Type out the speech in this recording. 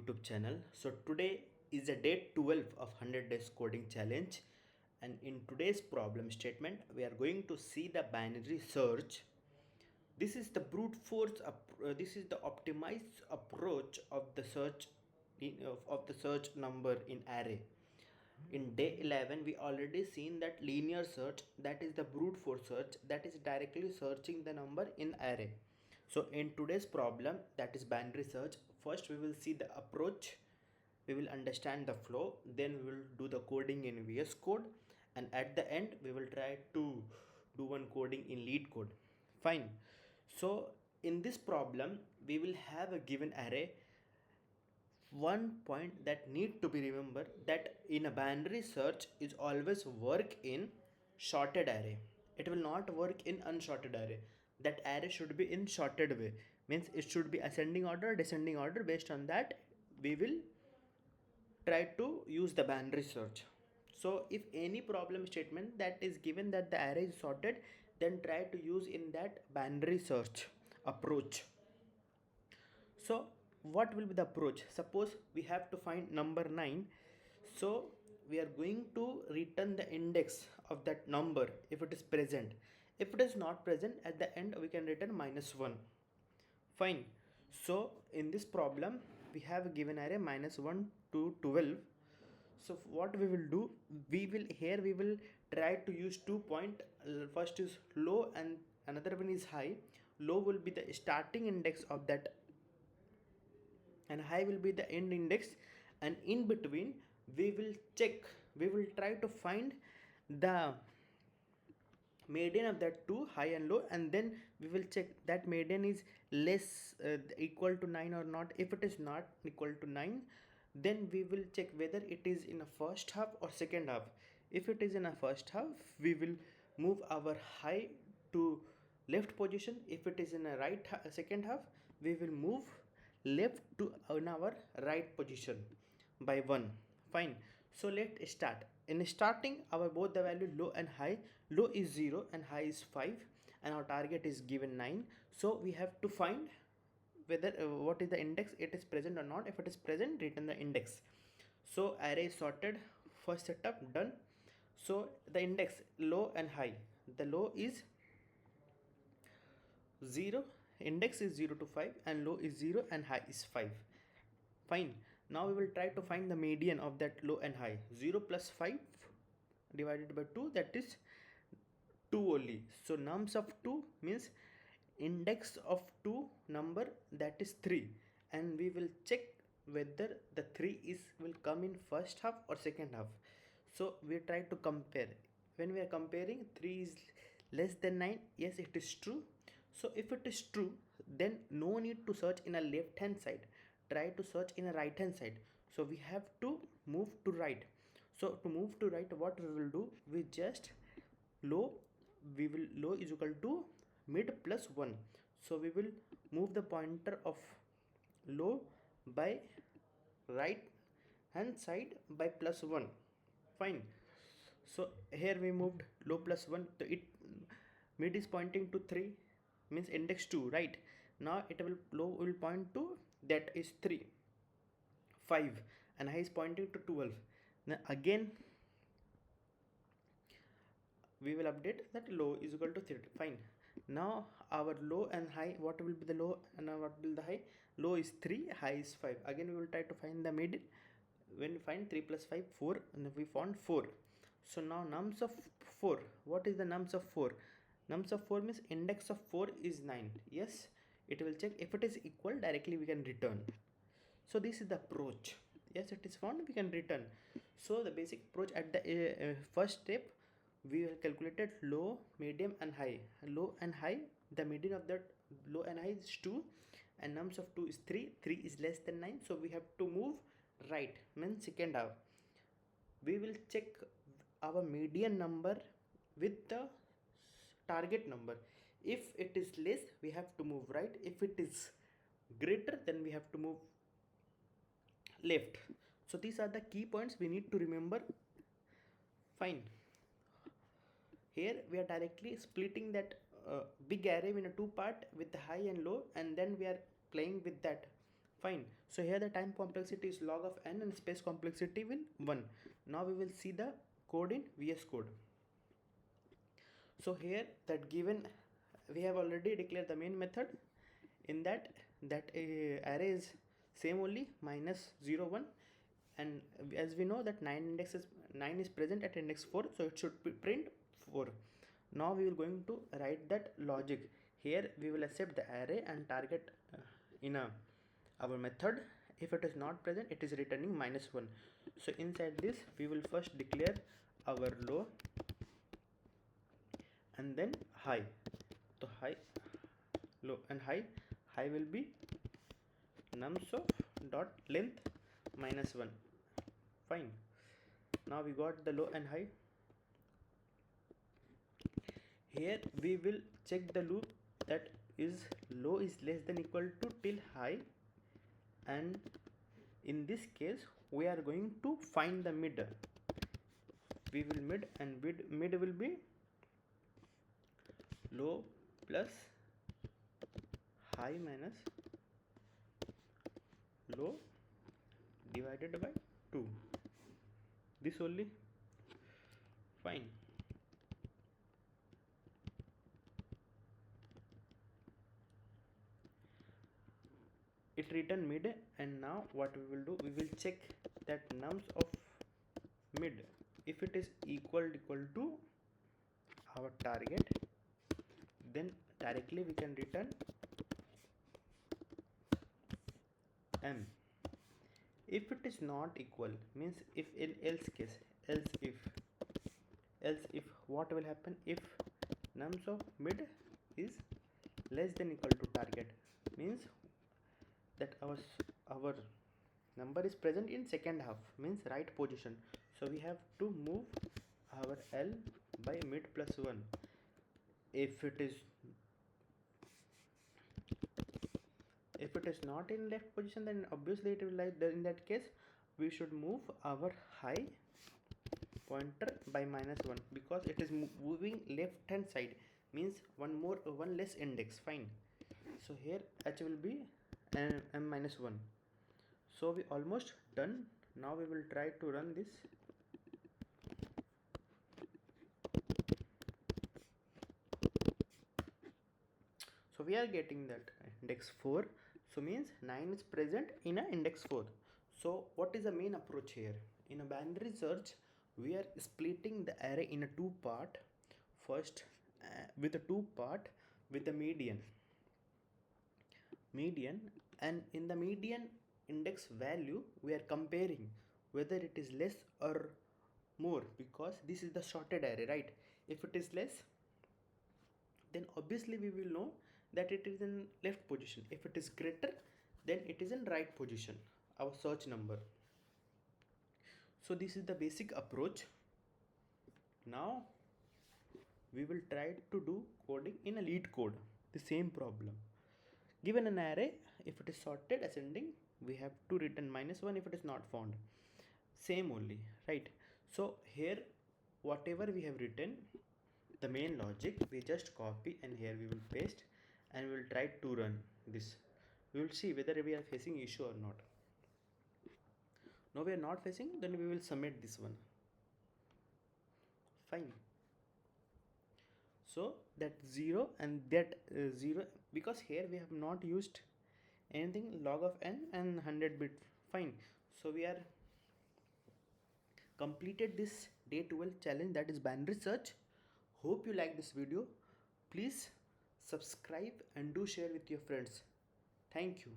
YouTube channel. So today is a day 12 of 100 days coding challenge, and in today's problem statement we are going to see the binary search. This is the brute force this is the optimized approach of the search of the search number in array. In day 11 we already seen that linear search, that is the brute force search, that is directly searching the number in array. So in today's problem, that is binary search, first we will see the approach, we will understand the flow, then we will do the coding in VS Code, and at the end we will try to do one coding in lead code. Fine. So in this problem we will have a given array. One point that need to be remembered, that in a binary search is always work in sorted array, it will not work in unsorted array. That array should be in sorted way, means it should be ascending order, descending order. Based on that we will try to use the binary search. So if any problem statement that is given that the array is sorted, then try to use in that binary search approach. So what will be the approach? Suppose we have to find number 9. So we are going to return the index of that number if it is present. If it is not present, at the end we can return -1. Fine. So in this problem we have a given array -1 to 12. So what we will do, we will try to use 2 point. First is low and another one is high. Low will be the starting index of that and high will be the end index, and in between we will check, we will try to find the median of that two, high and low, and then we will check that median is less equal to 9 or not. If it is not equal to 9, then we will check whether it is in a first half or second half. If it is in a first half, we will move our high to left position. If it is in a second half, we will move left to in our right position by 1. Fine. So let's start. In starting, our both the value low and high, low is 0 and high is 5, and our target is given 9. So we have to find whether what is the index, it is present or not. If it is present, return the index. So array is sorted, first setup done. So the index low and high, the low is 0, index is 0 to 5, and low is 0 and high is 5. Fine. Now we will try to find the median of that low and high. 0 plus 5 divided by 2, that is 2 only. So nums of 2 means index of 2 number, that is 3, and we will check whether the 3 is will come in first half or second half. So we try to compare. When we are comparing, 3 is less than 9, yes it is true. So if it is true, then no need to search in a left hand side, try to search in a right hand side. So we have to move to right. So to move to right, what we will do, we just low is equal to mid plus 1. So we will move the pointer of low by right hand side by +1. Fine. So here we moved low +1, so it mid is pointing to 3, means index 2, right? Now it will low will point to, that is 3, 5, and high is pointing to 12. Now again we will update that low is equal to 30. Fine. Now our low and high, what will be the low and what will be the high? Low is 3, high is 5. Again we will try to find the middle. When we find 3 plus 5, 4, and we found 4. So now nums of 4, what is the nums of 4? Nums of 4 means index of 4 is 9. Yes, it will check. If it is equal, directly we can return. So this is the approach. Yes, it is found, we can return. So the basic approach, at the first step we have calculated low, medium and high. Low and high, the median of that low and high is 2, and nums of 2 is 3. 3 is less than 9, so we have to move right, means second half. We will check our median number with the target number. If it is less, we have to move right. If it is greater, then we have to move left. So these are the key points we need to remember. Fine. Here we are directly splitting that big array in a two part with the high and low, and then we are playing with that Fine. So here the time complexity is log of n and space complexity will 1. Now we will see the code in VS Code. So here that given we have already declared the main method. In that array is same only minus 0 1, and as we know that 9 is present at index 4, so it should print 4. Now we will going to write that logic. Here we will accept the array and target in our method. If it is not present, it is returning minus 1. So inside this we will first declare our low and then high. So high, low and high will be nums of dot length minus 1. Fine. Now we got the low and high. Here we will check the loop that is low is less than equal to till high, and in this case we are going to find the mid. We will mid, and mid will be low plus high minus low divided by 2. This only. Fine. It return mid, and now what we will do, we will check that nums of mid, if it is equal to our target, then directly we can return m. If it is not equal, means if in else case, else if what will happen, if nums of mid is less than equal to target, means that our number is present in second half, means right position. So we have to move our L by mid plus 1. If it is not in left position, then obviously it will like in that case we should move our high pointer by minus 1, because it is moving left hand side, means one less index. Fine. So here h will be m minus 1. So we almost done. Now we will try to run this. So we are getting that index 4. So means 9 is present in a index 4. So what is the main approach here? In a binary search, we are splitting the array in a two part. First with a two part with the median, and in the median index value we are comparing whether it is less or more, because this is the sorted array, right? If it is less, then obviously we will know that it is in left position. If it is greater, then it is in right position, our search number. So this is the basic approach. Now we will try to do coding in a lead code, the same problem. Given an array, if it is sorted ascending, we have to return minus 1 if it is not found. Same only, right? So here whatever we have written, the main logic, we just copy and here we will paste, and we will try to run this. We will see whether we are facing issue or not. No, we are not facing, then we will submit this one. Fine. So that 0 and that 0, because here we have not used anything log of n and 100 bit. Fine. So we are completed this day 12 challenge, that is binary search. Hope you like this video. Please subscribe and do share with your friends. Thank you.